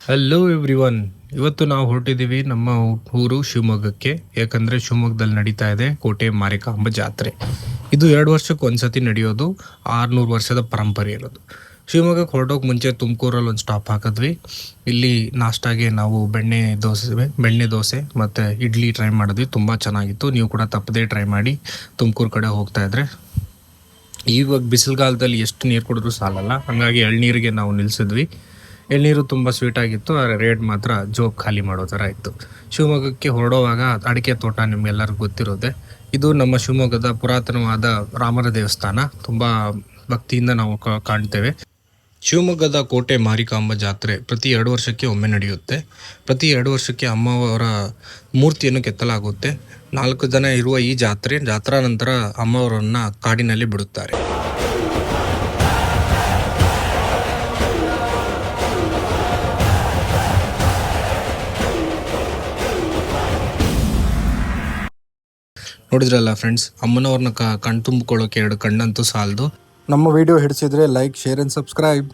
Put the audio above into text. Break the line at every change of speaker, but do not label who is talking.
Hello everyone. ಇವತ್ತು ನಾವು ಹೊರಟಿದ್ದೀವಿ ನಮ್ಮ ಊರು ಶಿವಮೊಗ್ಗಕ್ಕೆ. ಯಾಕಂದರೆ ಶಿವಮೊಗ್ಗದಲ್ಲಿ ನಡೀತಾ ಇದೆ ಕೋಟೆ ಮಾರಿಕಾಂಬ ಜಾತ್ರೆ. ಇದು 2 ವರ್ಷಕ್ಕೆ ಒಂದ್ಸತಿ ನಡೆಯೋದು. 600 ವರ್ಷದ ಪರಂಪರೆ ಇರೋದು. ಶಿವಮೊಗ್ಗಕ್ಕೆ ಹೊರಟೋಕೆ ಮುಂಚೆ ತುಮಕೂರಲ್ಲಿ ಒಂದು ಸ್ಟಾಪ್ ಹಾಕಿದ್ವಿ. ಇಲ್ಲಿ ನಾಷ್ಟಾಗೆ ನಾವು ಬೆಣ್ಣೆ ದೋಸೆ ಮತ್ತು ಇಡ್ಲಿ ಟ್ರೈ ಮಾಡಿದ್ವಿ. ತುಂಬ ಚೆನ್ನಾಗಿತ್ತು. ನೀವು ಕೂಡ ತಪ್ಪದೇ ಟ್ರೈ ಮಾಡಿ ತುಮಕೂರು ಕಡೆ ಹೋಗ್ತಾ ಇದ್ರೆ. ಇವಾಗ ಬಿಸಿಲುಗಾಲದಲ್ಲಿ ಎಷ್ಟು ನೀರು ಕುಡಿದ್ರೂ ಸಾಲಲ್ಲ, ಹಾಗಾಗಿ ಎಳ್ನೀರಿಗೆ ನಾವು ನಿಲ್ಲಿಸಿದ್ವಿ. ಎಳ್ನೀರು ತುಂಬ ಸ್ವೀಟಾಗಿತ್ತು, ಆದರೆ ರೇಟ್ ಮಾತ್ರ ಜೋಬ್ ಖಾಲಿ ಮಾಡೋ ಥರ ಇತ್ತು. ಶಿವಮೊಗ್ಗಕ್ಕೆ ಹೊರಡೋವಾಗ ಅಡಿಕೆ ತೋಟ ನಿಮಗೆಲ್ಲರಿಗೂ ಗೊತ್ತಿರೋದೆ. ಇದು ನಮ್ಮ ಶಿವಮೊಗ್ಗದ ಪುರಾತನವಾದ ರಾಮರ ದೇವಸ್ಥಾನ. ತುಂಬ ಭಕ್ತಿಯಿಂದ ನಾವು ಕಾಣ್ತೇವೆ. ಶಿವಮೊಗ್ಗದ ಕೋಟೆ ಮಾರಿಕಾಂಬ ಜಾತ್ರೆ ಪ್ರತಿ 2 ವರ್ಷಕ್ಕೆ ಒಮ್ಮೆ ನಡೆಯುತ್ತೆ. ಪ್ರತಿ 2 ವರ್ಷಕ್ಕೆ ಅಮ್ಮವರ ಮೂರ್ತಿಯನ್ನು ಕೆತ್ತಲಾಗುತ್ತೆ. 4 ಜನ ಇರುವ ಈ ಜಾತ್ರಾ ನಂತರ ಅಮ್ಮವರನ್ನು ಕಾಡಿನಲ್ಲಿ ಬಿಡುತ್ತಾರೆ. ನೋಡಿದ್ರಲ್ಲ ಫ್ರೆಂಡ್ಸ್, ಅಮ್ಮನವ್ರನ್ನ ಕಣ್ತುಂಬಿಕೊಳ್ಳೋಕೆ 2 ಕಣ್ಣಂತೂ ಸಾಲದು.
ನಮ್ಮ ವಿಡಿಯೋ ಹಿಡಿಸಿದ್ರೆ ಲೈಕ್, ಶೇರ್ ಅಂಡ್ ಸಬ್ಸ್ಕ್ರೈಬ್.